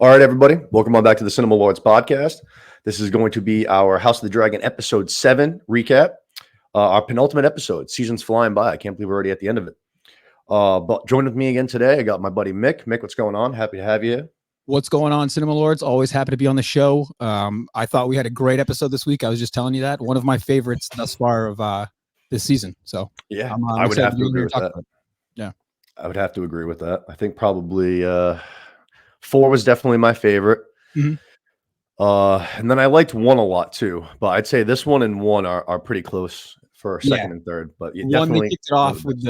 All right, everybody, welcome on back to the Cinema Lords podcast. This is going to be our House of the Dragon episode 7 recap. Our penultimate episode. Season's flying by. I can't believe we're already at the end of it. But join with me again today. I got my buddy Mick. Mick, what's going on? Happy to have you here. What's going on, Cinema Lords? Always happy to be on the show. I thought we had a great episode this week. I was just telling you that. One of my favorites thus far of this season. So yeah, I would have to agree with that. Yeah, I would have to agree with that. I think probably 4 was definitely my favorite. Mm-hmm. And then I liked 1 a lot too, but I'd say this one and 1 are pretty close for second and third. But one they kicked it off with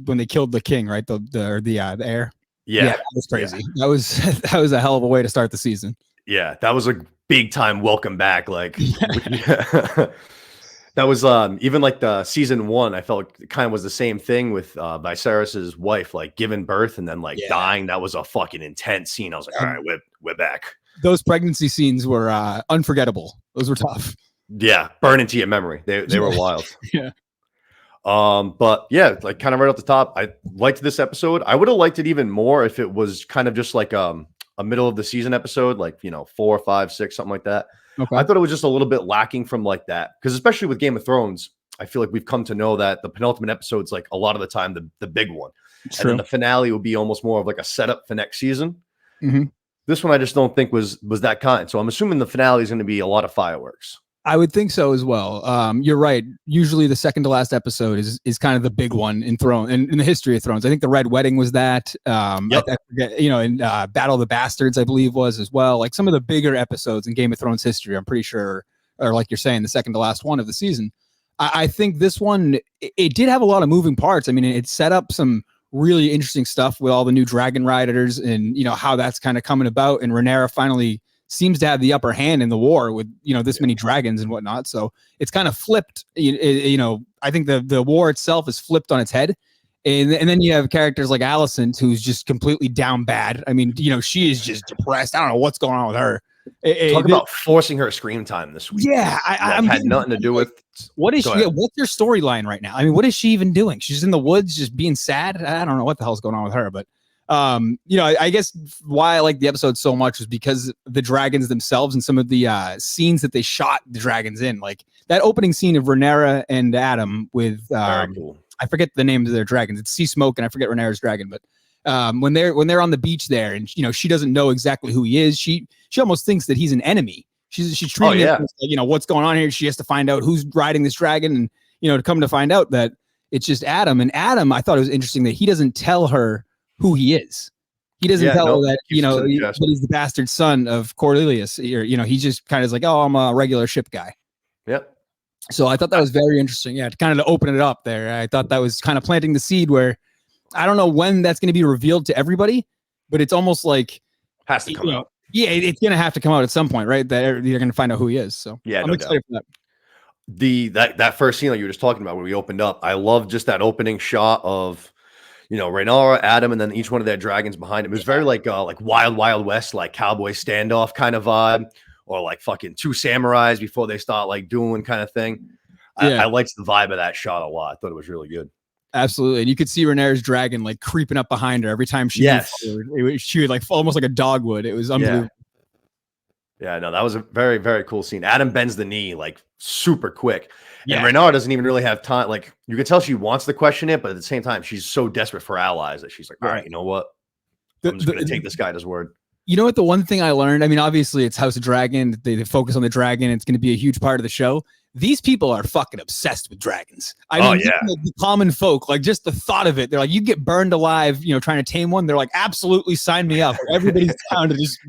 when they killed the king, right? The heir. Yeah, that was crazy. Yeah. That was a hell of a way to start the season. Yeah, that was a big time welcome back. Like that was even like the season 1. I felt it kind of was the same thing with Viserys's wife, like giving birth and then dying. That was a fucking intense scene. I was like, all right, we're back. Those pregnancy scenes were unforgettable. Those were tough. Yeah, burn into your memory. They were wild. Yeah. But yeah, like kind of right off the top, I liked this episode. I would have liked it even more if it was kind of just like a middle of the season episode, like 4, 5, 6, something like that. Okay. I thought it was just a little bit lacking from like that, because especially with Game of Thrones, I feel like we've come to know that the penultimate episode's like a lot of the time the big one. True. And then the finale would be almost more of like a setup for next season. Mm-hmm. This one I just don't think was that kind. So I'm assuming the finale is going to be a lot of fireworks. I would think so as well. You're right. Usually the second to last episode is kind of the big one in the history of Thrones. I think the Red Wedding was that. Yep. I forget, in Battle of the Bastards, I believe was as well. Like some of the bigger episodes in Game of Thrones history, I'm pretty sure, or like you're saying, the second to last one of the season. I think this one, it did have a lot of moving parts. I mean, it set up some really interesting stuff with all the new dragon riders and, how that's kind of coming about. And Rhaenyra finally seems to have the upper hand in the war with, this many dragons and whatnot. So it's kind of flipped, I think the war itself is flipped on its head. And then you have characters like Alicent, who's just completely down bad. I mean, she is just depressed. I don't know what's going on with her. Talk about forcing her screen time this week. Yeah. I had nothing to do with. What is she? What's your storyline right now? I mean, what is she even doing? She's in the woods just being sad. I don't know what the hell's going on with her, but I guess why I like the episode so much is because the dragons themselves and some of the scenes that they shot the dragons in, like that opening scene of Rhaenyra and Adam with very cool. I forget the names of their dragons. It's Sea Smoke and I forget Rhaenyra's dragon, but when they're on the beach there and she doesn't know exactly who he is, she almost thinks that he's an enemy. She's treating him as, what's going on here. She has to find out who's riding this dragon, and to come to find out that it's just Adam. And Adam, I thought it was interesting that he doesn't tell her who he is. He doesn't tell her that, that he's the bastard son of Cornelius. He just kind of is like, oh, I'm a regular ship guy. Yep. So I thought that was very interesting. Yeah, to kind of open it up there. I thought that was kind of planting the seed where I don't know when that's going to be revealed to everybody, but it's almost like has to come out. Yeah, it's going to have to come out at some point, right? That you're going to find out who he is. So yeah, I'm excited for that. That first scene that you were just talking about when we opened up, I love just that opening shot of Rhaenyra, Adam, and then each one of their dragons behind him. It was very like Wild Wild West, like cowboy standoff kind of vibe, or like fucking 2 samurais before they start like dueling kind of thing. I liked the vibe of that shot a lot. I thought it was really good. Absolutely. And you could see Rhaenyra's dragon like creeping up behind her every time she moved forward. She would like almost like a dog would. It was unbelievable. Yeah, no, that was a very, very cool scene. Adam bends the knee like super quick. Yeah. And Rhaenyra doesn't even really have time. Like you can tell she wants to question it, but at the same time, she's so desperate for allies that she's like, all right, you know what? I'm just going to take this guy at his word. You know what? The one thing I learned, I mean, obviously it's House of Dragon. They focus on the dragon. It's going to be a huge part of the show. These people are fucking obsessed with dragons. I mean, the common folk, like just the thought of it, they're like, you get burned alive, trying to tame one. They're like, absolutely sign me up. Everybody's down to just,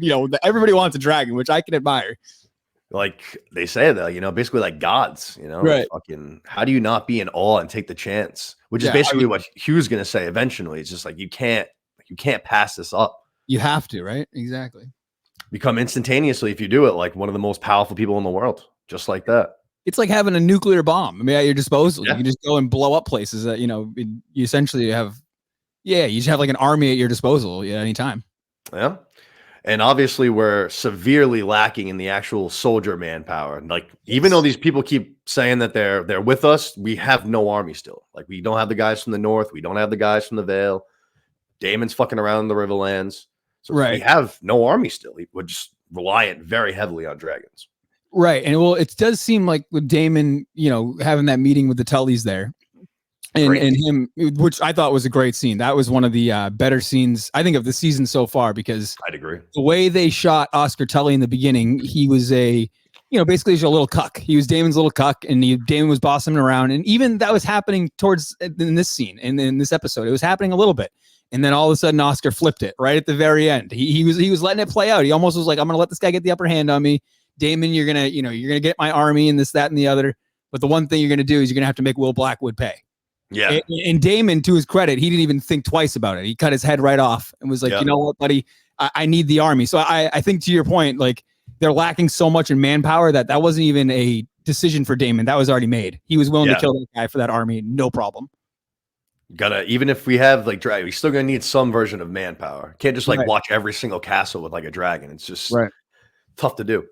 everybody wants a dragon, which I can admire. Like they say that, basically like gods, right? Fucking, how do you not be in awe and take the chance? Which is basically what Hugh's going to say eventually. It's just like, you can't pass this up. You have to, right? Exactly. Become instantaneously, if you do it, like one of the most powerful people in the world, just like that. It's like having a nuclear bomb. I mean, at your disposal, you can just go and blow up places that, you essentially have, you just have like an army at your disposal at any time. Yeah. And obviously we're severely lacking in the actual soldier manpower. Like, even though these people keep saying that they're with us, we have no army still. Like, we don't have the guys from the north. We don't have the guys from the Vale. Daemon's fucking around in the Riverlands. So we have no army still. We're just reliant very heavily on dragons. Right. And well, it does seem like with Daemon, having that meeting with the Tullys there and him, which I thought was a great scene. That was one of the better scenes, I think, of the season so far, because I'd agree. The way they shot Oscar Tully in the beginning, he was basically just a little cuck. He was Daemon's little cuck, and Daemon was bossing him around. And even that was happening in this scene, and in this episode, it was happening a little bit. And then all of a sudden, Oscar flipped it right at the very end. He was letting it play out. He almost was like, I'm going to let this guy get the upper hand on me. Daemon, you're going to get my army and this, that, and the other. But the one thing you're going to do is you're going to have to make Will Blackwood pay. Yeah. And Daemon, to his credit, he didn't even think twice about it. He cut his head right off and was like, You know what, buddy, I need the army. So I think, to your point, like, they're lacking so much in manpower that wasn't even a decision for Daemon. That was already made. He was willing to kill that guy for that army. No problem. Even if we have like dragon, we're still gonna need some version of manpower. Can't just watch every single castle with like a dragon. It's just tough to do.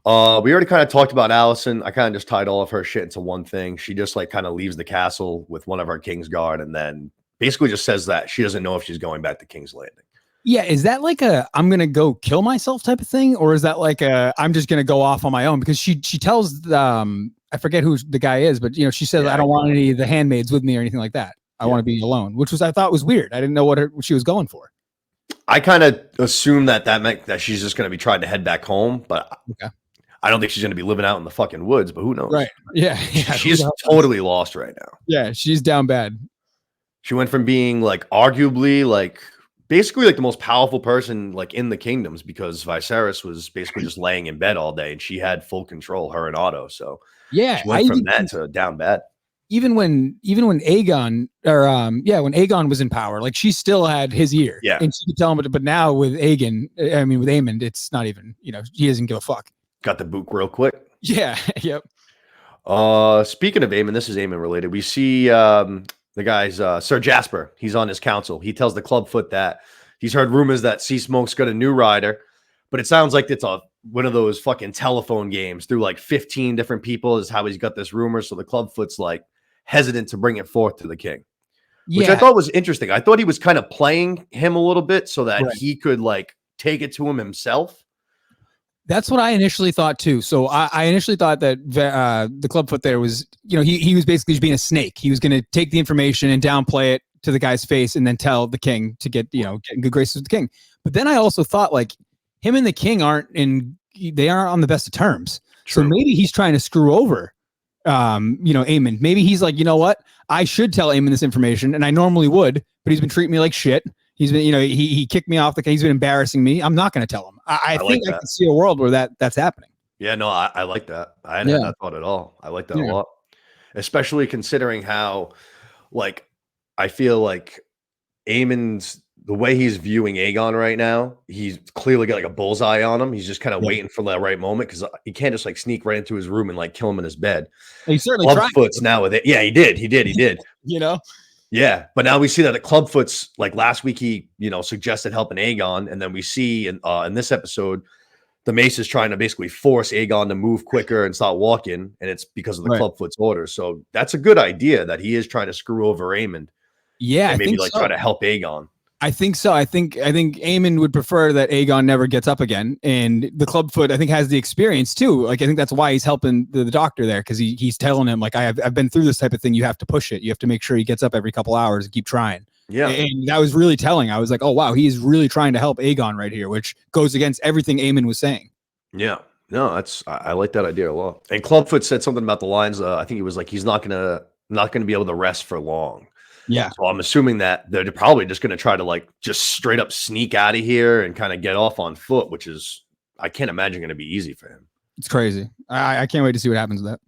We already kind of talked about Allison. I kind of just tied all of her shit into one thing. She just like kind of leaves the castle with one of our King's Guard, and then basically just says that she doesn't know if she's going back to King's Landing. Yeah, is that like a I'm gonna go kill myself type of thing, or is that like a I'm just gonna go off on my own? Because she tells I forget who the guy is, but she says I don't want any of the handmaids with me or anything like that. I want to be alone, which I thought was weird. I didn't know what she was going for. I kind of assumed that meant that she's just going to be trying to head back home, but I don't think she's going to be living out in the fucking woods, but who knows? Right. Yeah. She's totally lost right now. Yeah. She's down bad. She went from being like arguably like basically like the most powerful person like in the kingdoms, because Viserys was basically just laying in bed all day and she had full control, her and Otto. So yeah, she went from that to down bad. Even when Aegon when Aegon was in power, like she still had his ear. Yeah. And she could tell him, but now with with Aemond, it's not even, he doesn't give a fuck. Got the boot real quick. Yeah. Yep. Speaking of Aemond, this is Aemond related. We see the guy's Sir Jasper. He's on his council. He tells the Clubfoot that he's heard rumors that Sea Smoke's got a new rider, but it sounds like it's one of those fucking telephone games through like 15 different people is how he's got this rumor. So the Clubfoot's like hesitant to bring it forth to the king, which I thought was interesting. I thought he was kind of playing him a little bit so that he could like take it to him himself. That's what I initially thought too. So I initially thought that the Clubfoot there was, he was basically just being a snake. He was going to take the information and downplay it to the guy's face and then tell the king to get in good graces with the king. But then I also thought like him and the king aren't on the best of terms. True. So maybe he's trying to screw over, Aemond. Maybe he's like, you know what? I should tell Aemond this information, and I normally would, but he's been treating me like shit. He's been, he kicked me off he's been embarrassing me. I'm not going to tell him. I think I can see a world where that's happening. Yeah, no, I like that. I hadn't had that thought at all. I like that a lot, especially considering how, like, I feel like Aemond's the way he's viewing Aegon right now. He's clearly got like a bullseye on him. He's just kind of waiting for that right moment because he can't just like sneak right into his room and like kill him in his bed. He certainly tried. Clubfoot's now with it. Yeah, he did. Yeah, but now we see that the Clubfoot's like last week he suggested helping Aegon, and then we see in this episode the Mace is trying to basically force Aegon to move quicker and start walking, and it's because of the Clubfoot's orders. So that's a good idea that he is trying to screw over Aemond. Yeah, and maybe try to help Aegon. I think so. I think Aemond would prefer that Aegon never gets up again, and the Clubfoot I think has the experience too. Like I think that's why he's helping the doctor there, because he's telling him like I've been through this type of thing. You have to push it. You have to make sure he gets up every couple hours and keep trying. Yeah, and that was really telling. I was like, oh wow, he's really trying to help Aegon right here, which goes against everything Aemond was saying. Yeah, no, I like that idea a lot. And Clubfoot said something about the lines. I think he was like he's not gonna be able to rest for long. Yeah. So I'm assuming that they're probably just going to try to like just straight up sneak out of here and kind of get off on foot, which is, I can't imagine going to be easy for him. It's crazy. I can't wait to see what happens with that.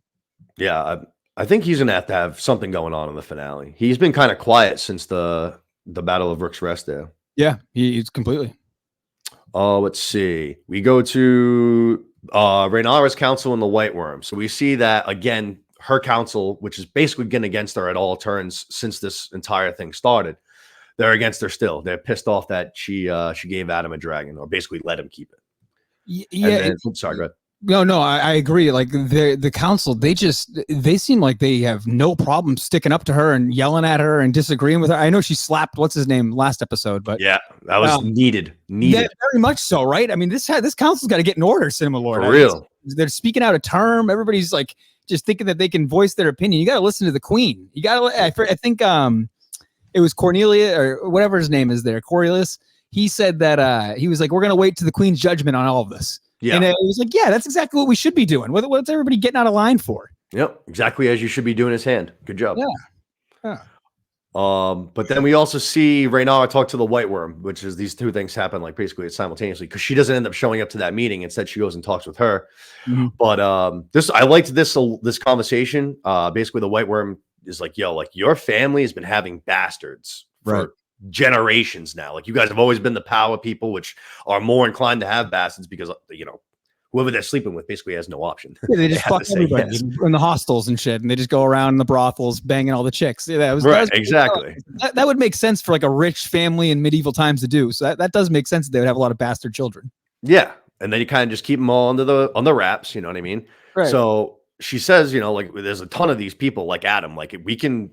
Yeah. I think he's going to have something going on in the finale. He's been kind of quiet since the Battle of Rook's Rest there. Yeah, he's completely. Let's see. We go to Rhaenyra's council in the White Worm. So we see that again, her council, which is basically getting against her at all turns since this entire thing started, they're against her still. They're pissed off that she gave Adam a dragon, or basically let him keep it. Yeah. Sorry, go ahead. No, I agree. Like the council, they seem like they have no problem sticking up to her and yelling at her and disagreeing with her. I know she slapped what's his name last episode, but Yeah, that was needed. very much so, right? I mean, this council's got to get in order, Cinema Lord. For real. They're speaking out a term. Everybody's like just thinking that they can voice their opinion. You got to listen to the Queen. You got to. I think it was Cornelia or whatever his name is there, Coriolis. He said that he was like, we're going to wait to the Queen's judgment on all of this. Yeah. And it was like, yeah, that's exactly what we should be doing. What's everybody getting out of line for? Yep, exactly as you should be doing his hand. Good job. Yeah. But then we also see Rhaenyra talk to the White Worm, which is these two things happen like basically simultaneously because she doesn't end up showing up to that meeting. Instead, she goes and talks with her. Mm-hmm. But I liked this conversation. Basically, the White Worm is like, yo, like your family has been having bastards for generations now. Like you guys have always been the power people, which are more inclined to have bastards because whoever they're sleeping with basically has no option. Yeah, they just fuck everybody in the hostels and shit, and they just go around in the brothels banging all the chicks. Yeah, that was exactly. That would make sense for like a rich family in medieval times to do. So that does make sense that they would have a lot of bastard children. Yeah, and then you kind of just keep them all on the wraps. You know what I mean? Right. So she says, like there's a ton of these people like Adam. Like we can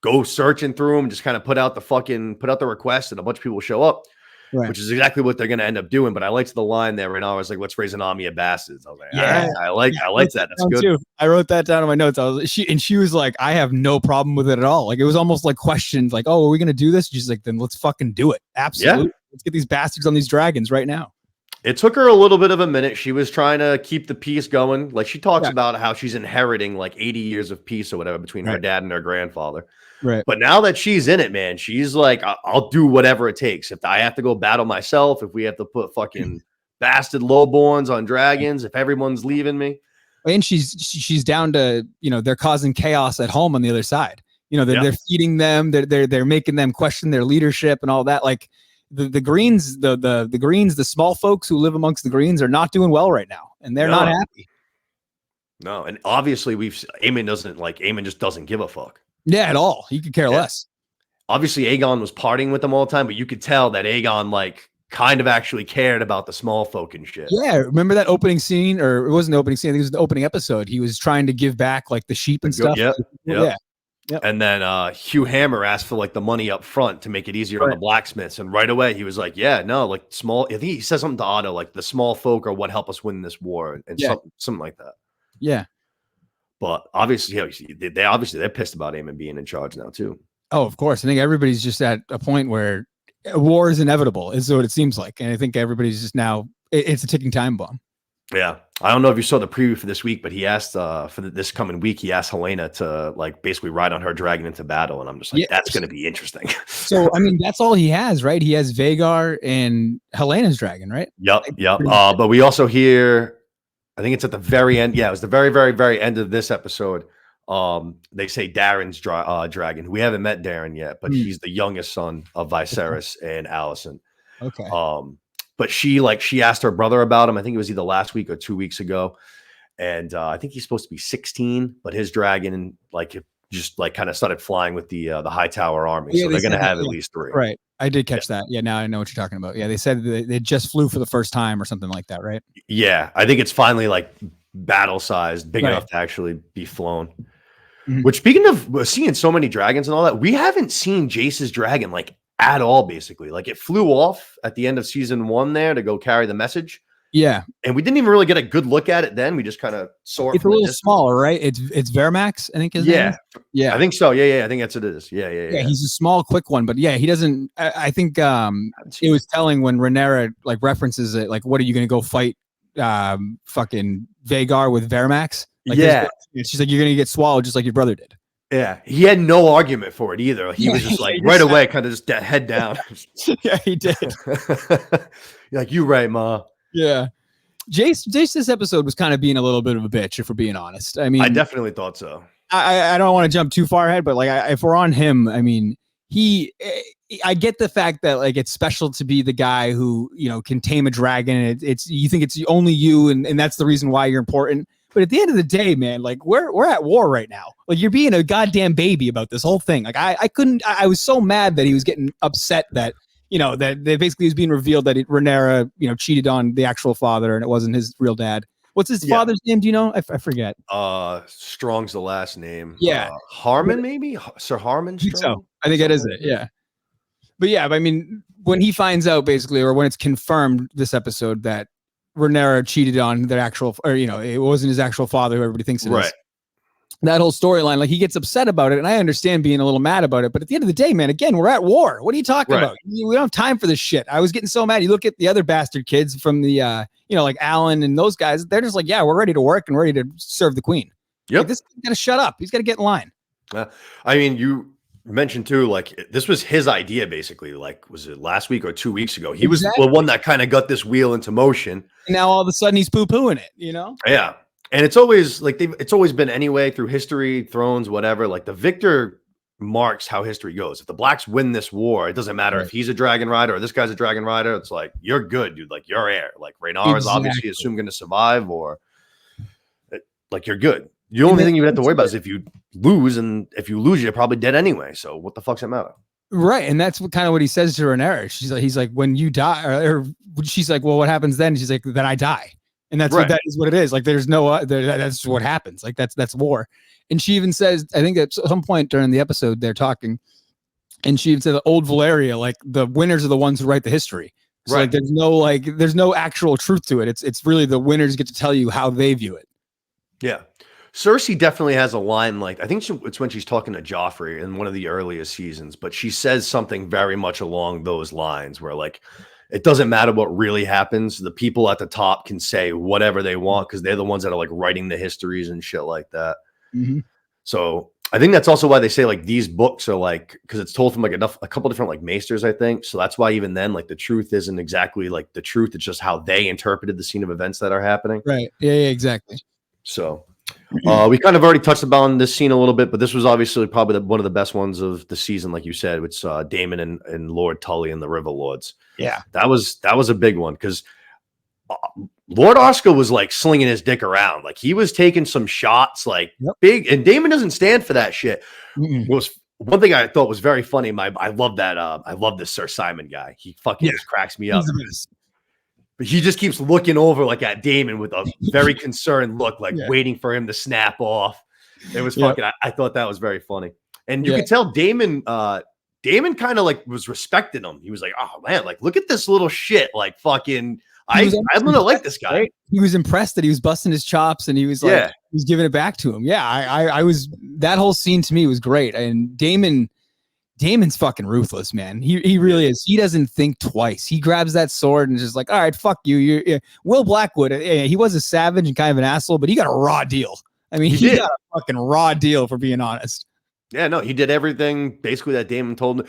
go searching through them, just kind of put out the request, and a bunch of people will show up. Right. Which is exactly what they're going to end up doing. But I liked the line there right now. I was like, let's raise an army of bastards. I was like, yeah, I like that. That's good. Too. I wrote that down in my notes. She was like, I have no problem with it at all. Like, it was almost like questions like, oh, are we going to do this? She's like, then let's fucking do it. Absolutely. Yeah. Let's get these bastards on these dragons right now. It took her a little bit of a minute. She was trying to keep the peace going. Like she talks about how she's inheriting like 80 years of peace or whatever between her dad and her grandfather. Right. But now that she's in it, man, she's like, I'll do whatever it takes. If I have to go battle myself, if we have to put fucking bastard lowborns on dragons, if everyone's leaving me. And she's down to, they're causing chaos at home on the other side. They're feeding them, they're making them question their leadership and all that. Like the Greens, the Greens, the small folks who live amongst the Greens are not doing well right now, and they're not happy. No, and obviously Aemon just doesn't give a fuck. Yeah, at all. He could care less. Obviously, Aegon was partying with them all the time, but you could tell that Aegon kind of actually cared about the small folk and shit. Yeah, remember that opening scene, or it wasn't the opening scene, I think it was the opening episode. He was trying to give back like the sheep and stuff. Yeah. And then Hugh Hammer asked for like the money up front to make it easier on the blacksmiths, and right away he was like, "Yeah, no, like small." I think he said something to Otto like, "The small folk are what help us win this war," and something like that. Yeah. But obviously, they're pissed about Aemon being in charge now too. Oh, of course. I think everybody's just at a point where war is inevitable, is what it seems like, and I think everybody's just now. It's a ticking time bomb. Yeah, I don't know if you saw the preview for this week, but he asked for this coming week. He asked Helena to like basically ride on her dragon into battle, and I'm just like, that's going to be interesting. So, I mean, that's all he has, right? He has Vhagar and Helena's dragon, right? Yep. But we also hear. I think it's at the very end. Yeah, it was the very, very, very end of this episode. They say Darren's dragon. We haven't met Darren yet, but he's the youngest son of Viserys and Alicent. Okay. But she asked her brother about him. I think it was either last week or 2 weeks ago. And I think he's supposed to be 16, but his dragon just kind of started flying with the High Tower army. So they're going to have at least 3. Right. I did catch that. Yeah, now I know what you're talking about. Yeah, they said they just flew for the first time or something like that, right? Yeah, I think it's finally like battle sized, big enough to actually be flown. Mm-hmm. Which, speaking of seeing so many dragons and all that, we haven't seen Jace's dragon like at all, basically. Like it flew off at the end of season 1 there to go carry the message. Yeah. And we didn't even really get a good look at it then. We just kind of saw it. It's a little smaller, right? It's Vermax, I think his name. Yeah. I think so. Yeah. I think that's what it is. Yeah. He's a small, quick one, but yeah, he doesn't. I think it was telling when Rhaenyra like references it, like, what are you going to go fight fucking Vhagar with Vermax? Like, she's like, you're going to get swallowed just like your brother did. Yeah, he had no argument for it either. He was just like right away, kind of just head down. Yeah, he did. You're like, you right, Ma. Yeah. Jace this episode was kind of being a little bit of a bitch, if we're being honest. I mean, I definitely thought so. I don't want to jump too far ahead, but like if we're on him, I mean, I get the fact that like it's special to be the guy who, can tame a dragon. It's you think it's only you, and that's the reason why you're important. But at the end of the day, man, like we're at war right now. Like you're being a goddamn baby about this whole thing. Like I was so mad that he was getting upset that that basically was being revealed that Rhaenyra, cheated on the actual father and it wasn't his real dad. What's his Yeah. father's name? Do you know? I forget. Strong's the last name. Yeah. Harmon, maybe Sir Harmon I think so. Strong. I think that is Something it. like that. Yeah. But yeah, I mean, when he finds out basically, or when it's confirmed this episode that Rhaenyra cheated on their actual, or it wasn't his actual father, who everybody thinks it Right. is. That whole storyline, like he gets upset about it, and I understand being a little mad about it. But at the end of the day, man, again, we're at war. What are you talking Right. about? We don't have time for this shit. I was getting so mad. You look at the other bastard kids from the, like Alan and those guys. They're just like, yeah, we're ready to work and ready to serve the queen. Yep. Like, this guy's got to shut up. He's got to get in line. I mean, you mentioned too, like this was his idea, basically. Like, was it last week or 2 weeks ago? He was the one that kind of got this wheel into motion. And now all of a sudden he's poo-pooing it, Yeah. And it's always like it's always been anyway through history, thrones, whatever. Like the victor marks how history goes. If the blacks win this war, it doesn't matter if he's a dragon rider or this guy's a dragon rider. It's like, you're good, dude. Like, you're heir. Like Rhaenyra is obviously assumed going to survive, or like you're good. The only thing you have to worry about is if you lose, and if you lose, you're probably dead anyway. So what the fuck's that matter? Right, and that's kind of what he says to Rhaenyra. He's like, when you die, or she's like, well, what happens then? She's like, then I die. And that's that is what it is. Like, there's no, that's what happens. Like, that's war. And she even says, I think at some point during the episode, they're talking, and she even said, the old Valeria, like the winners are the ones who write the history. So like, there's no actual truth to it. It's really the winners get to tell you how they view it. Yeah. Cersei definitely has a line like, I think it's when she's talking to Joffrey in one of the earliest seasons, but she says something very much along those lines where like, it doesn't matter what really happens. The people at the top can say whatever they want because they're the ones that are like writing the histories and shit like that. Mm-hmm. So I think that's also why they say like these books are like, because it's told from like a couple different like maesters, I think. So that's why even then, like the truth isn't exactly like the truth. It's just how they interpreted the scene of events that are happening. Right. Yeah, exactly. So we kind of already touched upon this scene a little bit, but this was obviously probably one of the best ones of the season, like you said. It's Daemon and Lord Tully and the River Lords. Yeah, that was a big one because Lord Oscar was like slinging his dick around, like he was taking some shots, like big. And Daemon doesn't stand for that shit. Was one thing I thought was very funny. I love that. I love this Sir Simon guy. He fucking just cracks me up. But he just keeps looking over like at Daemon with a very concerned look, like waiting for him to snap off. It was fucking, I thought that was very funny. And you could tell Daemon kind of like was respecting him. He was like, oh man, like look at this little shit. Like fucking, I'm gonna like this guy. Right? He was impressed that he was busting his chops and he was like, he was giving it back to him. Yeah, I was, that whole scene to me was great. And Daemon's fucking ruthless, man. He really is. He doesn't think twice. He grabs that sword and just like, all right, fuck you. You're Will Blackwood. He was a savage and kind of an asshole, but he got a raw deal. I mean, he got a fucking raw deal, for being honest. Yeah, no, he did everything basically that Daemon told him.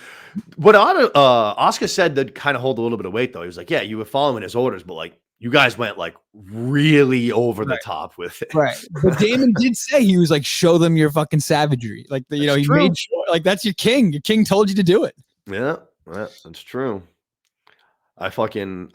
What Oscar said that kind of hold a little bit of weight, though. He was like, yeah, you were following his orders, but like you guys went like really over the top with it. Right. But Daemon did say, he was like, show them your fucking savagery. Like, he made sure, like, that's your king. Your king told you to do it. Yeah, that's true. I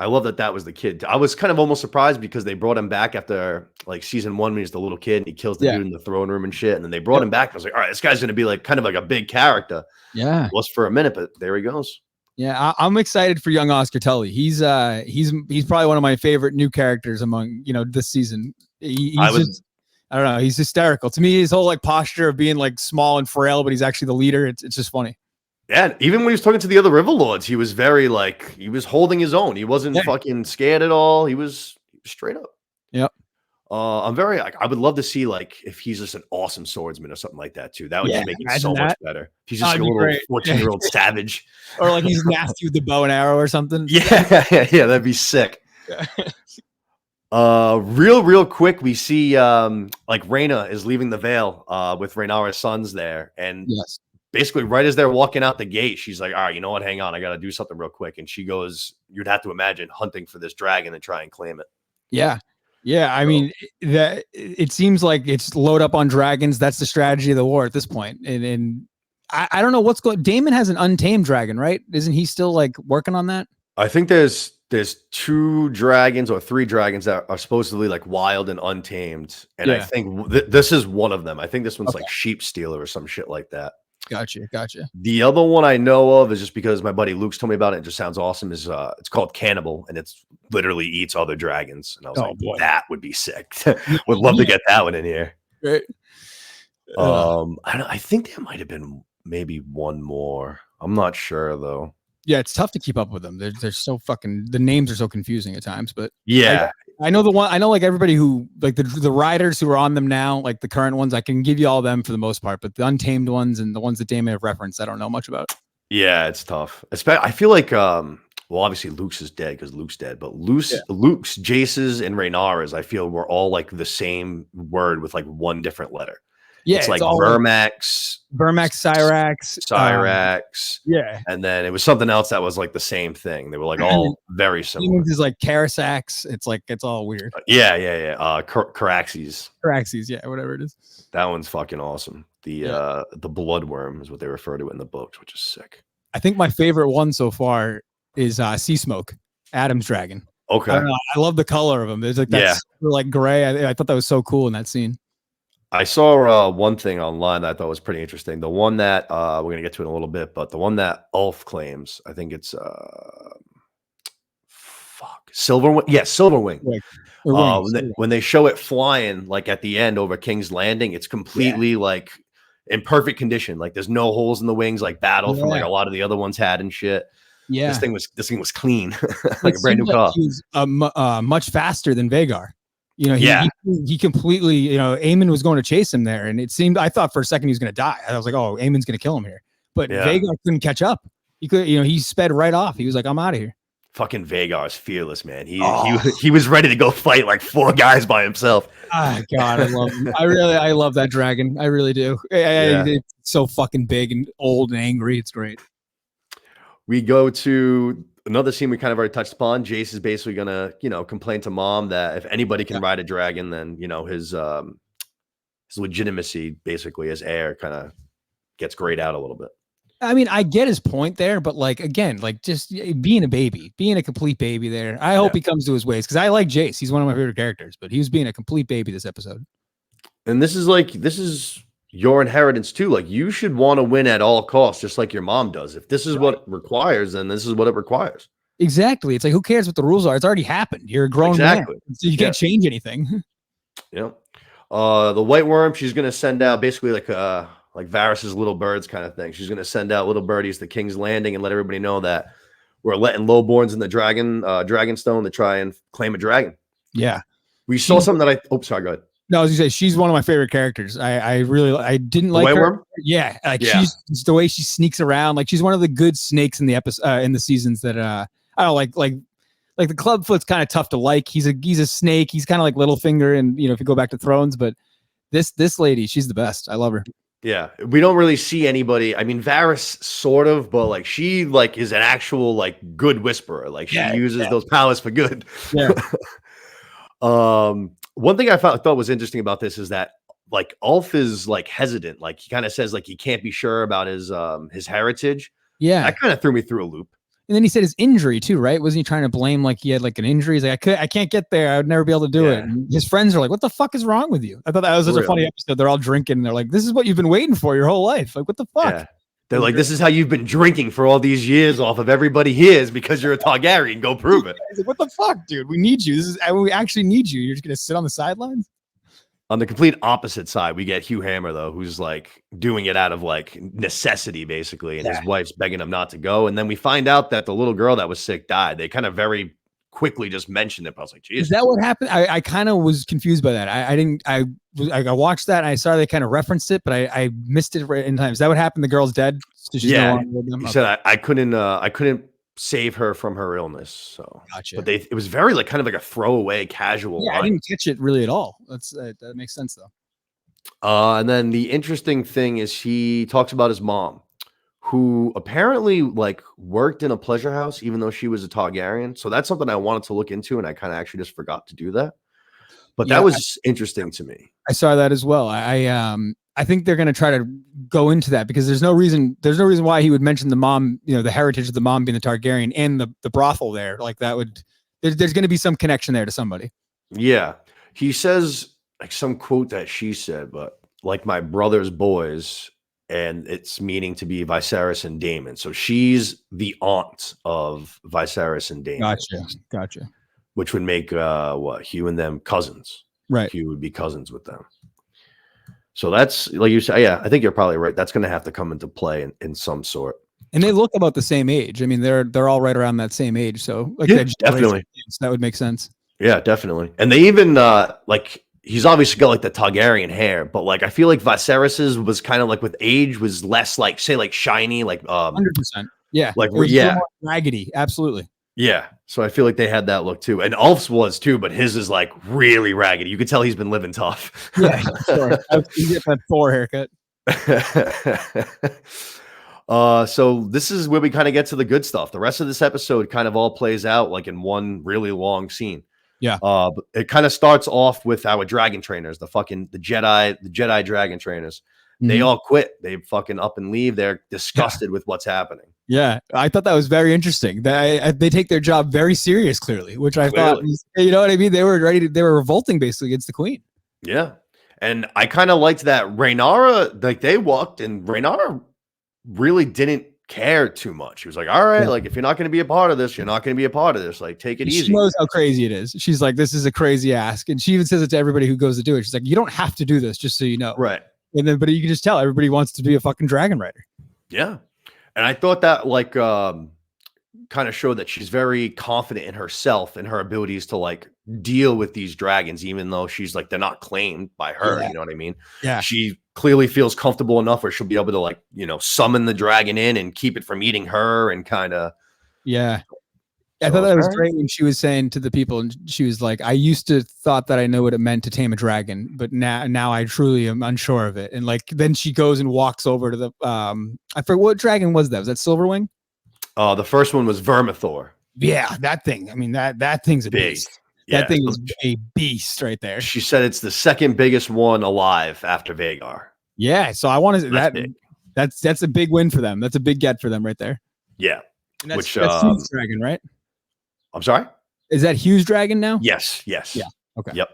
love that was the kid. I was kind of almost surprised because they brought him back after like season 1 when he's the little kid and he kills the dude in the throne room and shit. And then they brought him back. I was like, all right, this guy's going to be like kind of like a big character. Yeah. It was for a minute, but there he goes. Yeah, I'm excited for young Oscar Tully. He's probably one of my favorite new characters among, this season. I don't know. He's hysterical. To me, his whole like posture of being like small and frail, but he's actually the leader. It's just funny. Yeah, even when he was talking to the other River Lords, he was very like, he was holding his own. He wasn't fucking scared at all. He was straight up. Yep. I would love to see like if he's just an awesome swordsman or something like that too. That would just make it so much better. He's just like a little 14-year-old savage. Or like he's nasty with the bow and arrow or something. Yeah, that'd be sick. Real quick, we see like Rhaena is leaving the Vale with Rhaenyra's sons there. And basically right as they're walking out the gate, she's like, all right, you know what? Hang on. I got to do something real quick. And she goes, you'd have to imagine hunting for this dragon and try and claim it. Yeah. Yeah. I mean, that it seems like it's load up on dragons. That's the strategy of the war at this point. And I don't know what's going. Daemon has an untamed dragon, right? Isn't he still like working on that? I think there's 2 dragons or 3 dragons that are supposedly like wild and untamed. And I think this is one of them. I think this one's like sheep stealer or some shit like that. Gotcha. The other one I know of is just because my buddy Luke's told me about it. It just sounds awesome. Is it's called Cannibal, and it's literally eats other dragons. And I was Oh like, boy. that would be sick. Yeah, Would love to get that one in here. right. I think there might have been maybe one more. I'm not sure though. Yeah, it's tough to keep up with them. They're so fucking. The names are so confusing at times. But Yeah, I know the one. I know like everybody who like the riders who are on them now, like the current ones. I can give you all them for the most part, but the untamed ones and the ones that Dan may have referenced, I don't know much about. yeah, it's tough. I feel like well, obviously Luke's is dead because Luke's dead, but Luke's, Jace's, and Rhaenyra's, I feel were all like the same word with like one different letter. Yeah, it's like all Vermax, Cyrax, yeah, and then it was something else that was like the same thing. They were like all very similar. Is like Carasax. It's like it's all weird. Yeah. Caraxes, yeah, whatever it is. That one's fucking awesome. The bloodworm is what they refer to it in the books, which is sick. I think my favorite one so far is Sea Smoke, Adam's dragon. Okay, I love the color of him. There's like that super, like gray. I thought that was so cool in that scene. I saw one thing online that I thought was pretty interesting. The one that we're gonna get to in a little bit, but the one that Ulf claims, I think it's Silverwing. Yeah, Silverwing. When they show it flying, like at the end over King's Landing, it's completely like in perfect condition. Like there's no holes in the wings, like battle from like a lot of the other ones had and shit. Yeah, this thing was clean, like a brand new car. He was much faster than Vhagar. You know, he completely, you know, Aemon was going to chase him there, and it seemed, I thought for a second he was going to die. I was like, oh, Aemon's going to kill him here, but Vhagar couldn't catch up. He could, you know, he sped right off. He was like, I'm out of here. Fucking Vhagar is fearless, man. He was ready to go fight like 4 guys by himself. Ah, God, I love him. I love that dragon. I really do. It's so fucking big and old and angry. It's great. We go to another scene we kind of already touched upon. Jace is basically gonna, you know, complain to mom that if anybody can ride a dragon, then you know his legitimacy, basically as heir, kind of gets grayed out a little bit. I mean, I get his point there, but like again, like just being a complete baby there. I hope he comes to his ways because I like Jace. He's one of my favorite characters, but he was being a complete baby this episode. And this is your inheritance too. Like you should want to win at all costs, just like your mom does. If this is what it requires, then this is what it requires. Exactly. It's like, who cares what the rules are? It's already happened. You're a grown man, so you can't change anything. Yeah. The White Worm, she's gonna send out basically like Varys's little birds kind of thing. She's gonna send out little birdies to King's Landing and let everybody know that we're letting lowborns in the Dragonstone to try and claim a dragon. Yeah. We saw something that sorry, go ahead. No, I was gonna say she's one of my favorite characters. I didn't like her. Worm? Yeah, like she's the way she sneaks around. Like she's one of the good snakes in the episode in the seasons that I don't like the Clubfoot's kind of tough to like. He's a snake. He's kind of like Littlefinger, and you know if you go back to Thrones, but this lady, she's the best. I love her. Yeah, we don't really see anybody. I mean, Varys sort of, but like she like is an actual like good whisperer. Like she uses those powers for good. Yeah. One thing I thought was interesting about this is that like Ulf is like hesitant. Like he kind of says like he can't be sure about his heritage. Yeah, that kind of threw me through a loop. And then he said his injury too, right? Wasn't he trying to blame like he had like an injury? He's like, I can't get there. I would never be able to do it. And his friends are like, what the fuck is wrong with you? I thought that was such a funny episode. They're all drinking. And they're like, this is what you've been waiting for your whole life. Like, what the fuck? Yeah. They're like, this is how you've been drinking for all these years off of everybody here is because you're a Targaryen. Go prove it. Like, what the fuck, dude? We need you. We actually need you. You're just gonna sit on the sidelines. On the complete opposite side, we get Hugh Hammer though, who's like doing it out of like necessity, basically, and his wife's begging him not to go. And then we find out that the little girl that was sick died. They kind of very quickly just mentioned it. But I was like, Jesus. Is that what happened? I kind of was confused by that. I watched that and I saw they kind of referenced it, but I missed it right in time. Is that what happened? The girl's dead. So she's no longer with them? He said I couldn't save her from her illness. So gotcha. But it was very like kind of like a throwaway casual line. I didn't catch it really at all. That makes sense though. And then the interesting thing is he talks about his mom, who apparently like worked in a pleasure house even though she was a Targaryen. So that's something I wanted to look into, and I kind of actually just forgot to do that. But that was interesting to me. I saw that as well. I think they're going to try to go into that because there's no reason why he would mention the mom, you know, the heritage of the mom being the Targaryen and the brothel there. Like that would, there's going to be some connection there to somebody. Yeah. He says like some quote that she said, but like my brother's boys, and it's meaning to be Viserys and Daemon. So she's the aunt of Viserys and Daemon. Gotcha. Which would make Hugh and them cousins. Right. Hugh would be cousins with them. So that's like you say. Yeah, I think you're probably right. That's going to have to come into play in some sort. And they look about the same age. I mean, they're all right around that same age. So like definitely, that would make sense. Yeah, definitely. And they even like he's obviously got like the Targaryen hair, but like I feel like Viserys's was kind of like with age was less like say like shiny, like 100%. Yeah, like it was a little more raggedy. Absolutely. Yeah, so I feel like they had that look too, and Ulf's was too, but his is like really raggedy. You could tell he's been living tough. Yeah, sure. You get that Thor haircut. So this is where we kind of get to the good stuff. The rest of this episode kind of all plays out like in one really long scene. Yeah. It kind of starts off with our dragon trainers, the Jedi dragon trainers. Mm-hmm. They all quit. They fucking up and leave. They're disgusted with what's happening. Yeah, I thought that was very interesting. They take their job very serious, clearly, which I thought, you know what I mean? They were ready. They were revolting basically against the queen. Yeah. And I kind of liked that Rhaenyra, like they walked and Rhaenyra really didn't care too much. He was like, all right, like if you're not going to be a part of this, you're not going to be a part of this. Like, take it easy. She knows how crazy it is. She's like, this is a crazy ask. And she even says it to everybody who goes to do it. She's like, you don't have to do this, just so you know. Right. And then, but you can just tell everybody wants to be a fucking dragon rider. Yeah. And I thought that like kind of showed that she's very confident in herself and her abilities to like deal with these dragons, even though she's like, they're not claimed by her. You know what I mean? Yeah. She clearly feels comfortable enough where she'll be able to like, you know, summon the dragon in and keep it from eating her and kind of. Yeah. I thought that was great when she was saying to the people, and she was like, I used to thought that I know what it meant to tame a dragon, but now I truly am unsure of it. And like, then she goes and walks over to the, I forget what dragon was that? Was that Silverwing? The first one was Vermithor. Yeah, that thing. I mean, that thing's a beast. That thing is a beast right there. She said it's the second biggest one alive after Vhagar. Yeah, so I want to that's a big win for them. That's a big get for them right there. Yeah. And that's Hugh's dragon, right? I'm sorry? Is that Hugh's dragon now? Yes. Yeah. Okay. Yep.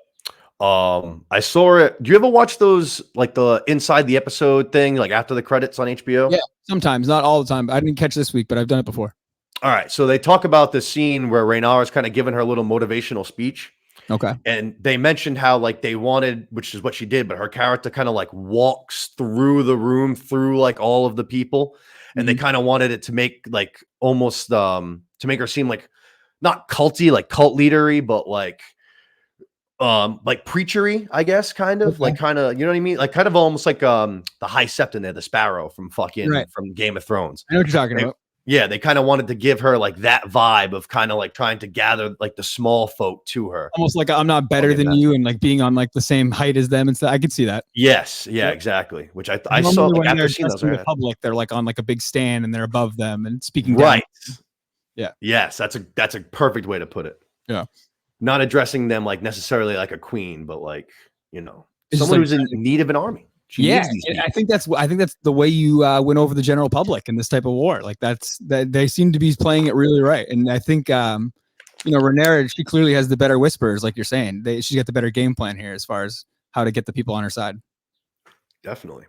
I saw it. Do you ever watch those like the inside the episode thing, like after the credits on HBO? Yeah, sometimes, not all the time. I didn't catch this week, but I've done it before. All right. So they talk about the scene where Rhaenyra is kind of giving her little motivational speech. Okay. And they mentioned how like they wanted, which is what she did, but her character kind of like walks through the room through like all of the people. And they kind of wanted it to make like almost to make her seem like not culty, like cult leadery, but like preachery, I guess, kind of like kind of, you know what I mean? Like kind of almost like the High Septon there, the Sparrow from from Game of Thrones. I know what you're talking about. Yeah, they kind of wanted to give her like that vibe of kind of like trying to gather like the small folk to her. Almost like I'm not better than you and like being on like the same height as them and stuff. I could see that. Yes, yeah, exactly. Which I saw like after seeing those in the public, they're like on like a big stand and they're above them and speaking right. Down. Yeah. Yes, that's a perfect way to put it. Yeah. Not addressing them like necessarily like a queen, but like, you know, it's someone like, who's in need of an army. I think that's the way you win over the general public in this type of war. Like that they seem to be playing it really right. And I think Rhaenyra, she clearly has the better whispers, like you're saying. She's got the better game plan here as far as how to get the people on her side. Definitely.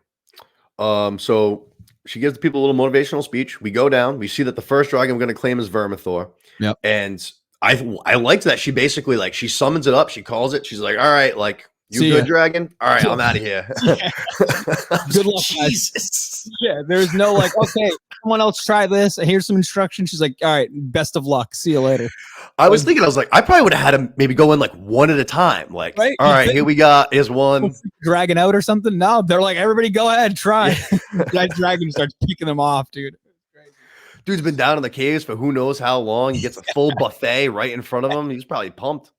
So she gives the people a little motivational speech. We go down. We see that the first dragon we're going to claim is Vermithor. Yep. And I liked that she basically like she summons it up. She calls it. She's like, all right, like. You good, dragon? All right, I'm out of here. Good luck, Jesus. Yeah, there's no like, okay, someone else try this. Here's some instructions. She's like, all right, best of luck. See you later. I was like, I probably would have had him maybe go in like one at a time. Like, right? All right, here we got is one. Dragon out or something. No, they're like, everybody go ahead, try. That dragon starts peeking them off, dude. Dude's been down in the caves for who knows how long. He gets a full buffet right in front of him. He's probably pumped.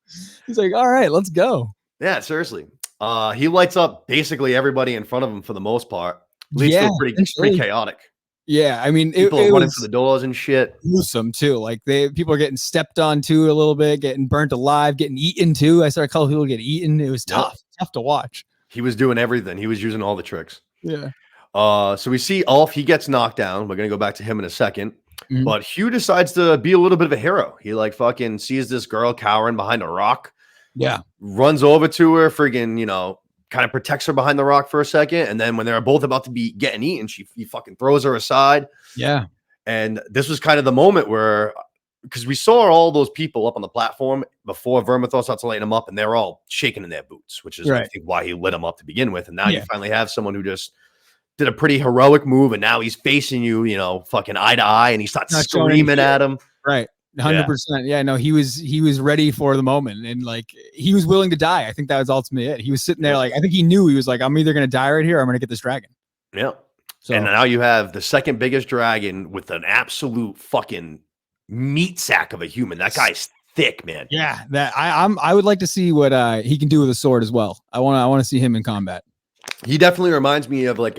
He's like, all right, let's go. Yeah, seriously. He lights up basically everybody in front of him for the most part. Leads to pretty chaotic. Yeah, I mean, people are running for the doors and shit. Gruesome too. Like people are getting stepped on too a little bit, getting burnt alive, getting eaten too. I started calling people get eaten. It was tough to watch. He was doing everything. He was using all the tricks. Yeah. So we see Ulf. He gets knocked down. We're gonna go back to him in a second. Mm-hmm. But Hugh decides to be a little bit of a hero. He like fucking sees this girl cowering behind a rock. Yeah. Runs over to her, friggin', kind of protects her behind the rock for a second. And then when they're both about to be getting eaten, he fucking throws her aside. Yeah. And this was kind of the moment where, because we saw all those people up on the platform before Vermithor starts lighting them up, and they're all shaking in their boots, which is, I think, why he lit them up to begin with. And now you finally have someone who just did a pretty heroic move, and now he's facing you, fucking eye to eye, and he starts screaming at him. Right. 100%. Yeah, no, he was ready for the moment, and like he was willing to die. I think that was ultimately it. He was sitting there, like, I think he knew, he was like, I'm either going to die right here or I'm going to get this dragon. Yeah. So, and now you have the second biggest dragon with an absolute fucking meat sack of a human. That guy's thick, man. Yeah, that I would like to see what he can do with a sword as well. I want to see him in combat. He definitely reminds me of like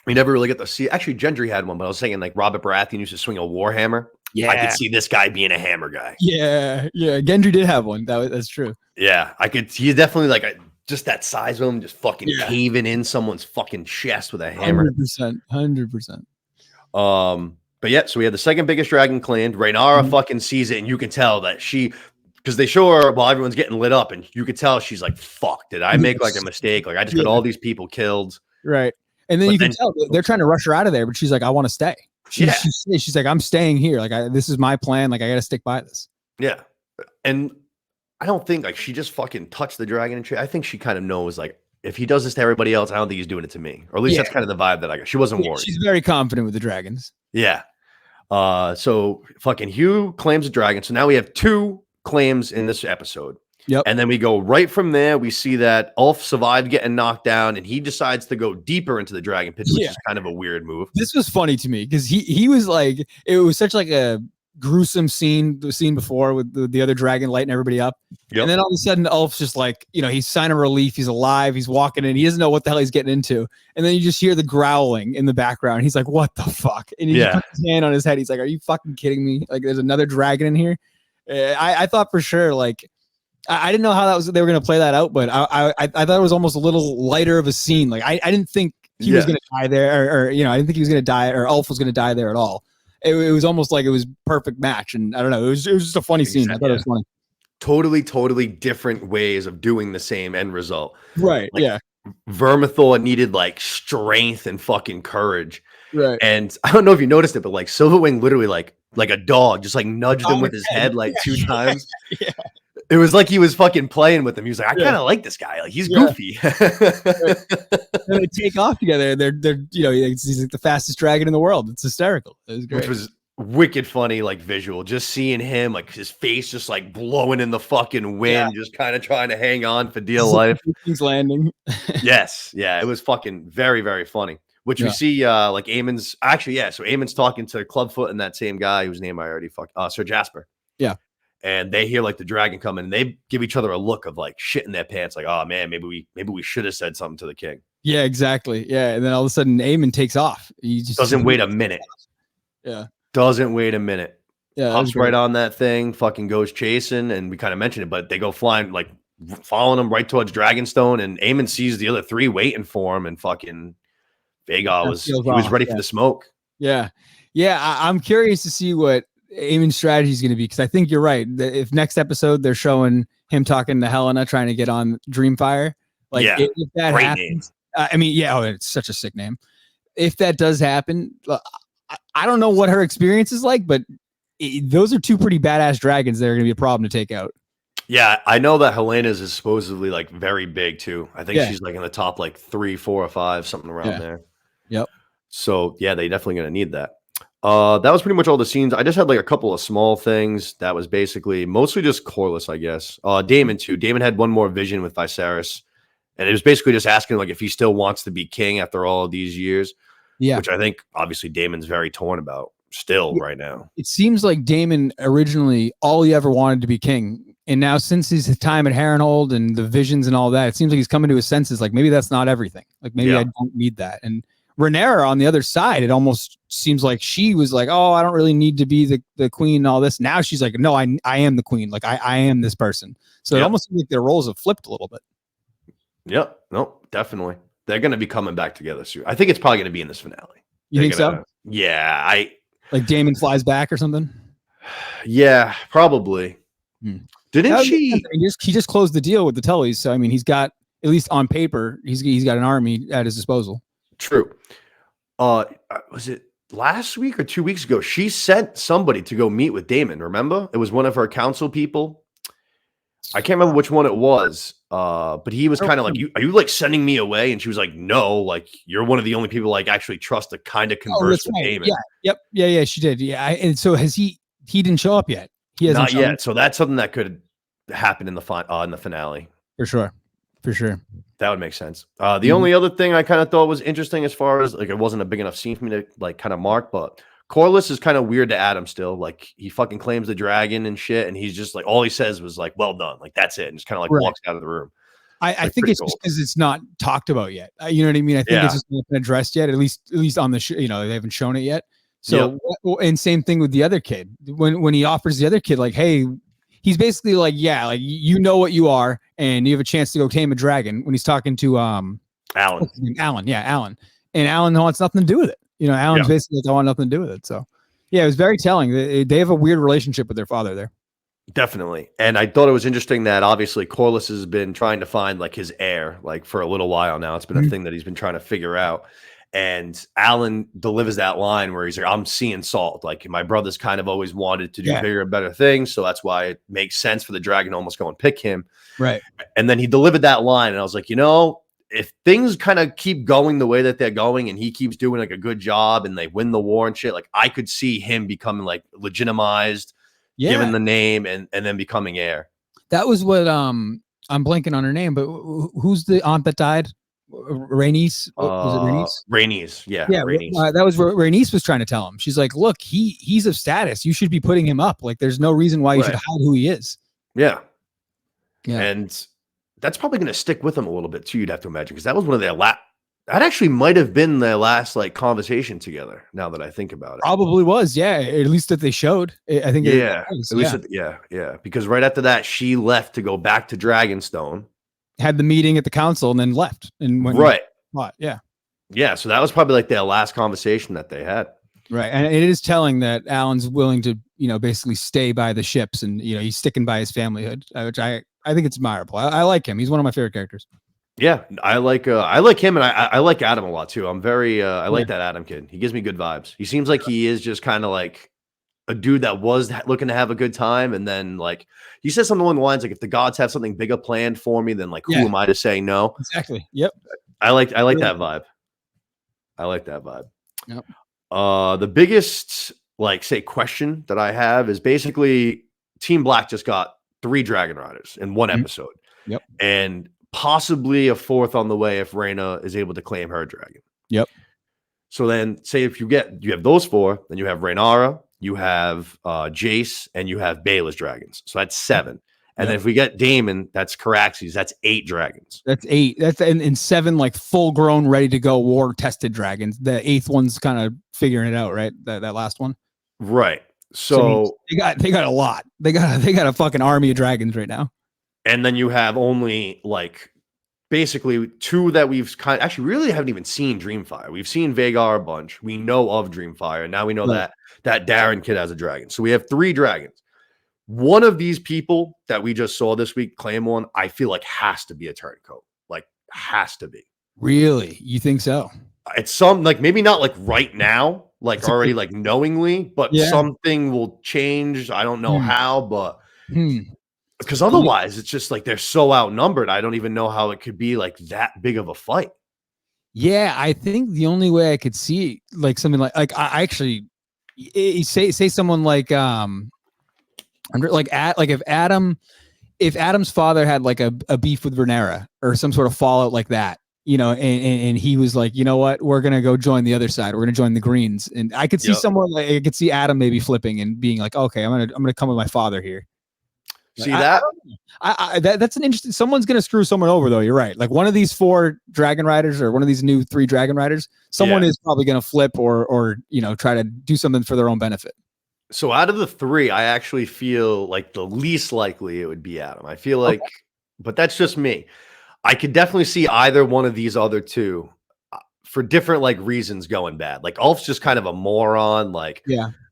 we never really get to see. Actually, Gendry had one, but I was saying like Robert Baratheon used to swing a warhammer. Yeah, I could see this guy being a hammer guy. Yeah. Gendry did have one. That's true. Yeah, I could. He's definitely like just that size of him, just fucking caving in someone's fucking chest with a hammer. 100%. But yeah, so we had the second biggest dragon claimed. Rhaenyra fucking sees it, and you can tell that because they show her while everyone's getting lit up, and you could tell she's like, "Fuck, did I make like a mistake? Like I just got all these people killed." Right, and then you can tell they're trying to rush her out of there, but she's like, "I want to stay." She's like, I'm staying here. Like, this is my plan. Like, I got to stick by this. Yeah. And I don't think like she just fucking touched the dragon and shit. I think she kind of knows like if he does this to everybody else, I don't think he's doing it to me. Or at least that's kind of the vibe that I got. She wasn't worried. She's very confident with the dragons. Yeah. So fucking Hugh claims a dragon. So now we have 2 claims in this episode. Yep. And then we go right from there. We see that Ulf survived getting knocked down, and he decides to go deeper into the dragon pit, which is kind of a weird move. This was funny to me because he was like, it was such like a gruesome scene, the scene before with the other dragon lighting everybody up. Yep. And then all of a sudden, Ulf's just like, he's signing relief. He's alive. He's walking in. He doesn't know what the hell he's getting into. And then you just hear the growling in the background. He's like, what the fuck? And he puts his hand on his head. He's like, are you fucking kidding me? Like, there's another dragon in here. I thought for sure, like, I didn't know how they were going to play that out, but I thought it was almost a little lighter of a scene. Like I didn't think he was going to die there, or I didn't think he was going to die, or Ulf was going to die there at all. It was almost like it was perfect match, and I don't know. It was just a funny scene. I thought it was funny. Totally different ways of doing the same end result. Right. Like, Vermithor needed like strength and fucking courage. Right. And I don't know if you noticed it, but like Silverwing literally like a dog just like nudged him with his head like 2 times. Yeah. It was like he was fucking playing with him. He was like, I kind of like this guy. Like he's goofy. And they take off together. They're he's like the fastest dragon in the world. It's hysterical. It was great. Which was wicked funny, like visual. Just seeing him, like his face just like blowing in the fucking wind, just kind of trying to hang on for dear life. He's landing. Yes. Yeah. It was fucking very, very funny. Which we see like Aemon's actually, so Aemon's talking to Clubfoot and that same guy whose name I already Sir Jasper. Yeah. And they hear like the dragon coming, and they give each other a look of like shit in their pants, like, oh man, maybe we should have said something to the king. Yeah, exactly. Yeah, and then all of a sudden, Aemon takes off. He just doesn't wait a minute. Yeah, doesn't wait a minute. Yeah, hops right on that thing, fucking goes chasing, and we kind of mentioned it, but they go flying, like following him right towards Dragonstone, and Aemon sees the other 3 waiting for him, and fucking Vagar was ready for the smoke. Yeah, I'm curious to see what Aemon's strategy is going to be, because I think you're right. If next episode they're showing him talking to Helena trying to get on Dreamfire, like if that happens, it's such a sick name. If that does happen, I don't know what her experience is like, but those are 2 pretty badass dragons that are going to be a problem to take out. Yeah, I know that Helena's is supposedly like very big too. I think she's like in the top like 3, 4, or 5, something around there. Yep. So yeah, they definitely going to need that. That was pretty much all the scenes. I just had like a couple of small things that was basically mostly just Corlys, I guess. Daemon too. Daemon had one more vision with Viserys, and it was basically just asking like if he still wants to be king after all of these years. Yeah, which I think obviously Daemon's very torn about still right now. It seems like Daemon originally all he ever wanted to be king, and now since his time at Harrenhal and the visions and all that, it seems like he's coming to his senses. Like maybe that's not everything. Like maybe I don't need that. And Rhaenyra on the other side, it almost seems like she was like, oh, I don't really need to be the queen and all this. Now she's like, no, I am the queen. Like I am this person. So it almost seems like their roles have flipped a little bit. Yep. No, definitely. They're going to be coming back together soon. I think it's probably going to be in this finale. You think so? Yeah. Like Daemon flies back or something? Yeah, probably. Didn't she? He just closed the deal with the Tullys. So, I mean, he's got at least on paper, he's got an army at his disposal. True. Was it last week or 2 weeks ago? She sent somebody to go meet with Damon. Remember? It was one of her council people. I can't remember which one it was. But he was kind of like, are you like sending me away? And she was like, no, like you're one of the only people like actually trust to kind of converse with Damon. Yeah. Yep. Yeah. She did. Yeah. And so he didn't show up yet. He hasn't not yet. So that's something that could happen in the finale. For sure. That would make sense. The only other thing I kind of thought was interesting, as far as like, it wasn't a big enough scene for me to like kind of mark, but Corliss is kind of weird to Adam still. Like he fucking claims the dragon and shit, and he's just like, all he says was like, well done, like that's it, and just kind of like walks out of the room. I think it's just because it's not talked about yet. You know what I mean? I think it's just not been addressed yet. At least on the show, they haven't shown it yet. So and same thing with the other kid. When he offers the other kid, like, hey, he's basically like, yeah, like you know what you are, and you have a chance to go tame a dragon. When he's talking to Alan, Alan, and Alan wants nothing to do with it. Alan's basically like, I want nothing to do with it. So, yeah, it was very telling. They have a weird relationship with their father there. Definitely. And I thought it was interesting that obviously Corliss has been trying to find like his heir, like for a little while now. It's been a thing that he's been trying to figure out. And Alan delivers that line where he's like, I'm seeing salt. Like my brother's kind of always wanted to do bigger and better things. So that's why it makes sense for the dragon to almost go and pick him. Right. And then he delivered that line. And I was like, if things kind of keep going the way that they're going and he keeps doing like a good job and they win the war and shit, like I could see him becoming like legitimized, given the name and then becoming heir. That was what I'm blanking on her name, but who's the aunt that died? Rhaenys? Was it Rhaenys? Rhaenys, yeah. Rhaenys. That was what Rhaenys was trying to tell him. She's like, look, he's of status. You should be putting him up. Like, there's no reason why you should hide who he is. Yeah. And that's probably going to stick with him a little bit too, you'd have to imagine, because that was one of their that actually might have been their last like conversation together, now that I think about it. Probably was, yeah. At least that they showed. I think because right after that, she left to go back to Dragonstone. Had the meeting at the council and then left and went yeah, so that was probably like their last conversation that they had, right? And it is telling that Alan's willing to basically stay by the ships, and he's sticking by his familyhood, which I think it's admirable. I like him. He's one of my favorite characters. Yeah, I like him, and I like Adam a lot too. I'm very I like that Adam kid. He gives me good vibes. He seems like he is just kind of like a dude that was looking to have a good time, and then like he says something along the lines like, if the gods have something bigger planned for me, then like who am I to say no? Exactly. Yep. I like that vibe. I like that vibe. Yep. The biggest like say question that I have is basically Team Black just got 3 Dragon Riders in one episode. Yep. And possibly a 4th on the way if Rhaena is able to claim her dragon. Yep. So then say if you have those 4, then you have Rhaenyra, you have Jace, and you have Baela's dragons. So that's 7. And then if we get Daemon, that's Caraxes. That's 8 dragons. That's 8. That's in 7 like full grown, ready to go, war tested dragons. The 8th one's kind of figuring it out, right? That last one. Right. So they got a lot. They got a fucking army of dragons right now. And then you have only like basically 2 that we've actually really haven't even seen Dreamfire. We've seen Vhagar a bunch. We know of Dreamfire. And now we know that Darren kid has a dragon. So we have 3 dragons. One of these people that we just saw this week claim one, I feel like has to be a turncoat. Like has to be. Really? You think so? It's some like maybe not like right now, like already like knowingly, but something will change. I don't know how, but because otherwise it's just like they're so outnumbered. I don't even know how it could be like that big of a fight. Yeah, I think the only way I could see like something like I actually say someone like if Adam's father had like a beef with Rhaenyra or some sort of fallout like that, and he was like, you know what, we're gonna go join the other side. We're gonna join the Greens, and I could see someone like I could see Adam maybe flipping and being like, okay, I'm gonna come with my father here. See that? That's an interesting. Someone's gonna screw someone over though. You're right. Like one of these 4 Dragon Riders or one of these new 3 Dragon Riders, someone is probably gonna flip or try to do something for their own benefit. So out of the 3, I actually feel like the least likely it would be Adam. I feel like, but that's just me. I could definitely see either one of these other 2 for different like reasons going bad. Like Ulf's just kind of a moron. Like,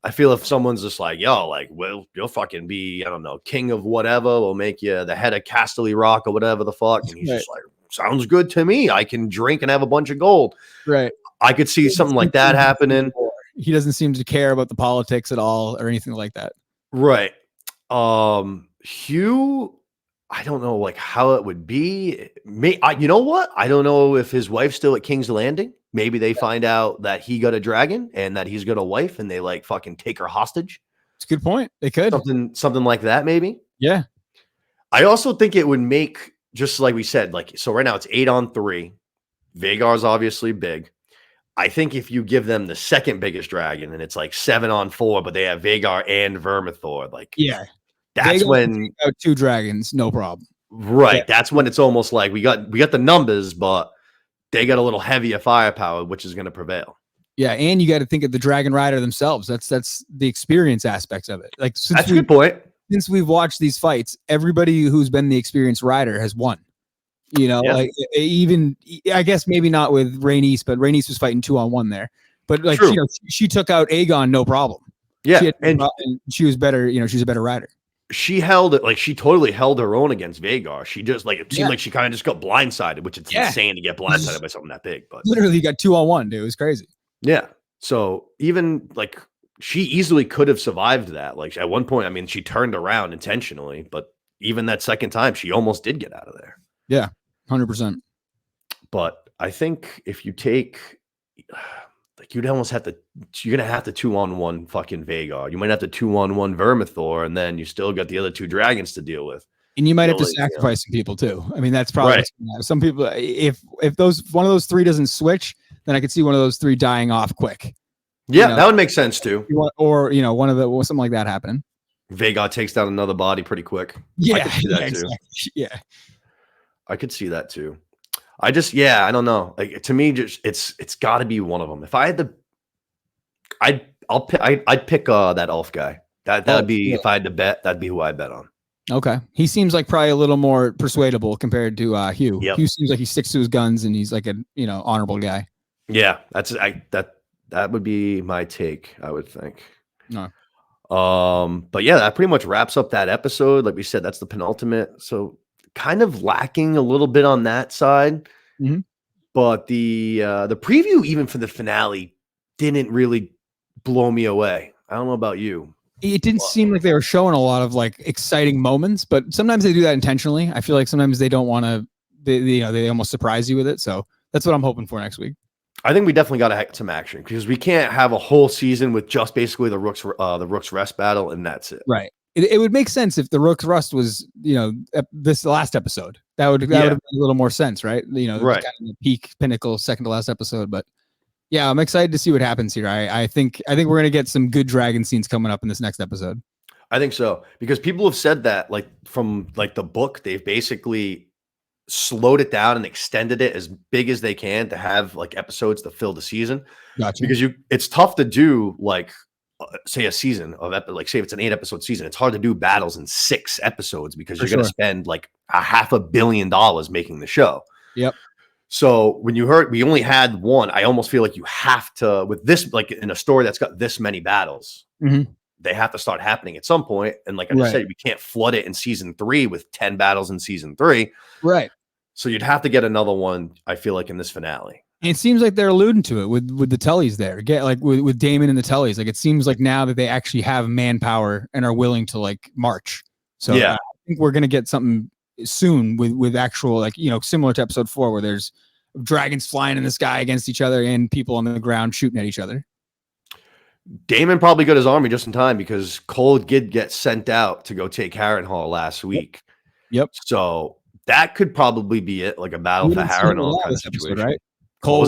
I feel if someone's just like, yo, like, well, you'll fucking be, I don't know, king of whatever. We'll make you the head of Casterly Rock or whatever the fuck. And he's just like sounds good to me. I can drink and have a bunch of gold. Right. I could see something like that happening. He doesn't seem to care about the politics at all or anything like that. Right. Hugh, I don't know like how it would be. You know what? I don't know if his wife's still at King's Landing. Maybe they find out that he got a dragon and that he's got a wife and they like fucking take her hostage. It's a good point. They could. Something like that, maybe. Yeah. I also think it would make, just like we said, like, so right now it's 8-on-3. Vhagar's obviously big. I think if you give them the second biggest dragon and it's like 7-on-4, but they have Vhagar and Vermithor, like, yeah, that's when out 2 dragons, no problem. Right. Yeah. That's when it's almost like we got the numbers, but they got a little heavier firepower, which is going to prevail. Yeah, and you got to think of the Dragon Rider themselves. That's the experience aspects of it. Like, that's a good point. Since we've watched these fights, everybody who's been the experienced rider has won. You know, like even I guess maybe not with Rhaenys, but Rhaenys was fighting 2-on-1 there. But like, you know, she took out Aegon no problem. Yeah, and she was better. You know, she's a better rider. She held it, like she totally held her own against Vhagar. She just like, it seemed like she kind of just got blindsided, which it's insane to get blindsided by something that big. But literally got 2-on-1, dude. It was crazy. Yeah. So even like she easily could have survived that. Like at one point, I mean, she turned around intentionally, but even that second time, she almost did get out of there. Yeah, 100%. But I think if you take, like, you'd almost have to, you're going to have to 2-on-1 fucking Vhagar. You might have to 2-on-1 Vermithor, and then you still got the other 2 dragons to deal with. And you might have to sacrifice some people too. I mean, that's probably some people. If one of those 3 doesn't switch, then I could see one of those 3 dying off quick. Yeah, that would make sense too. Or one of the something like that happening. Vhagar takes down another body pretty quick. Yeah, I could see that too. Exactly. Yeah, I could see that too. I don't know. Like, to me, just it's got to be one of them. If I had to, I'd pick that elf guy. That'd be if I had to bet. That'd be who I bet on. Okay, he seems like probably a little more persuadable compared to Hugh. Yep. Hugh seems like he sticks to his guns and he's like a honorable guy. Yeah, that would be my take, I would think. No. But yeah, that pretty much wraps up that episode. Like we said, that's the penultimate. So kind of lacking a little bit on that side. Mm-hmm. But the preview, even for the finale, didn't really blow me away. I don't know about you. It didn't seem like they were showing a lot of like exciting moments, but sometimes they do that intentionally. I feel like sometimes they don't want to, they almost surprise you with it. So that's what I'm hoping for next week. I think we definitely got to have some action because we can't have a whole season with just basically the Rook's Rest battle and that's it. Right. It would make sense if the Rook's Rest was, this last episode. That would have made a little more sense, right? Right. Kind of the peak, pinnacle, second to last episode. But yeah, I'm excited to see what happens here. I think we're gonna get some good dragon scenes coming up in this next episode. I think so because people have said that like from like the book, they've basically slowed it down and extended it as big as they can to have like episodes to fill the season. Gotcha. Because it's tough to do like say a season of like say if it's an 8-episode season, it's hard to do battles in 6 episodes because you're going to spend like $500 million making the show. Yep. So when you heard we only had 1, I almost feel like you have to with this like in a story that's got this many battles. Mm-hmm. They have to start happening at some point. And like I just said, we can't flood it in season 3 with 10 battles in season 3. Right. So you'd have to get another one, I feel like, in this finale. And it seems like they're alluding to it with the Tullys there. Get like with Daemon and the Tullys. Like it seems like now that they actually have manpower and are willing to like march. So I think we're gonna get something soon with actual like similar to episode 4 where there's dragons flying in the sky against each other and people on the ground shooting at each other. Daemon probably got his army just in time because Cole did get sent out to go take Harrenhal last week. Yep. So that could probably be it, like a battle for Harrenhal kind of situation, right? Cole,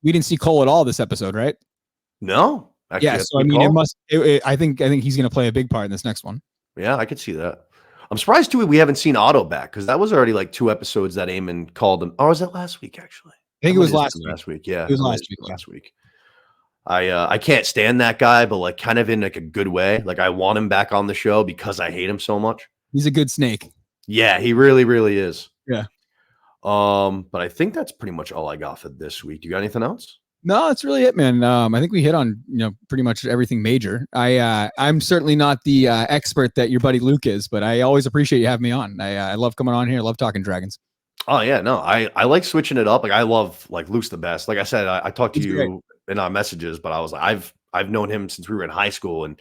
we didn't see Cole at all this episode, right? No. Actually, yeah. So I mean, I think he's going to play a big part in this next one. Yeah, I could see that. I'm surprised too we haven't seen Otto back because that was already like 2 episodes that Aemon called him. Or was that last week? Actually, I think it was last week. Yeah, it was last week. I can't stand that guy, but like kind of in like a good way. Like I want him back on the show because I hate him so much. He's a good snake. Yeah, he really, really is. Yeah. But I think that's pretty much all I got for this week. You got anything else? No, that's really it, man. I think we hit on pretty much everything major. I'm certainly not the expert that your buddy Luke is, but I always appreciate you having me on. I love coming on here. I love talking dragons. Oh yeah, no, I like switching it up. Like I love like Luke's the best. Like I said, I talked to He's great. you in our messages, but I was like, I've known him since we were in high school, and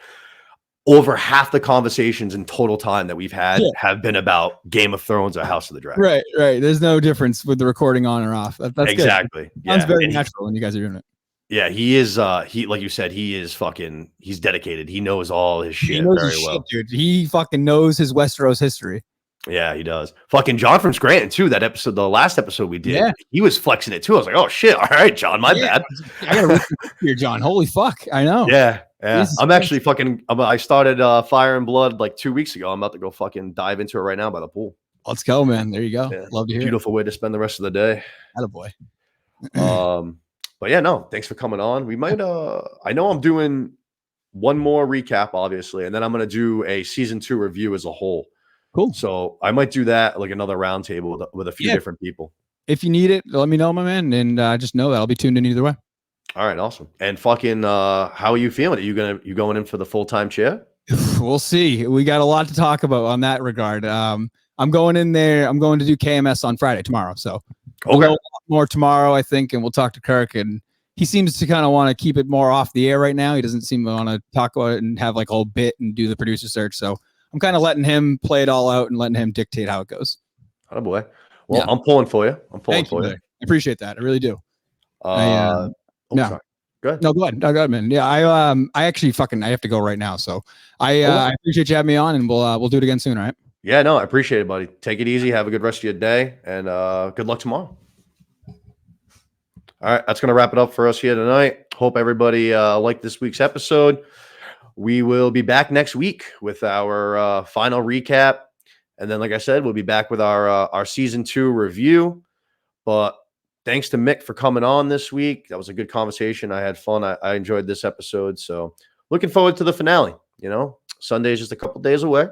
over half the conversations in total time that we've had Yeah. have been about Game of Thrones or House of the Dragon. Right, right. There's no difference with the recording on or off. That's good. Exactly. Sounds Yeah. very And natural when you guys are doing it. yeah, he is he like you said, he's dedicated. He knows all his He shit knows his very shit, well. dude. He fucking knows his Westeros history. Yeah, he does. Fucking John from Scranton too. That episode, the last episode we did, Yeah. he was flexing it too. I was like, oh shit, all right, John, my bad. I gotta read here, John. Holy fuck. I know. Yeah, yeah. Jesus I'm Christ. actually I started Fire and Blood like 2 weeks ago. I'm about to go fucking dive into it right now by the pool. Let's go, man. There you go. Yeah, Love to hear beautiful way to spend the rest of the day. Attaboy. But yeah, no, thanks for coming on. We might I know I'm doing one more recap, obviously, and then I'm gonna do a season 2 review as a whole. Cool. So I might do that like another roundtable with a few different people. If you need it, let me know, my man. And just know that I'll be tuned in either way. All right, awesome. And fucking how are you feeling? Are you going in for the full-time chair? We'll see. We got a lot to talk about on that regard. I'm going in there. I'm going to do KMS on Friday tomorrow. So we'll know a lot more tomorrow, I think, and we'll talk to Kirk. And he seems to kind of want to keep it more off the air right now. He doesn't seem to want to talk about it and have like a whole bit and do the producer search. So I'm kind of letting him play it all out and letting him dictate how it goes. Oh boy. Well, yeah. I'm pulling for you. Thank you. I appreciate that. I really do. Sorry. Go ahead. No, go ahead. No, go ahead, man. Yeah, I actually I have to go right now. So I appreciate you having me on, and we'll do it again soon, all right? Yeah, no, I appreciate it, buddy. Take it easy. Have a good rest of your day, and good luck tomorrow. All right, that's going to wrap it up for us here tonight. Hope everybody liked this week's episode. We will be back next week with our final recap. And then, like I said, we'll be back with our season 2 review. But thanks to Mick for coming on this week. That was a good conversation. I had fun. I enjoyed this episode. So looking forward to the finale. You know, Sunday is just a couple days away.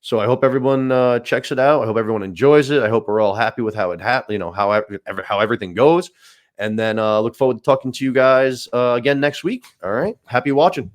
So I hope everyone checks it out. I hope everyone enjoys it. I hope we're all happy with how it happened, how everything goes. And then look forward to talking to you guys again next week. All right. Happy watching.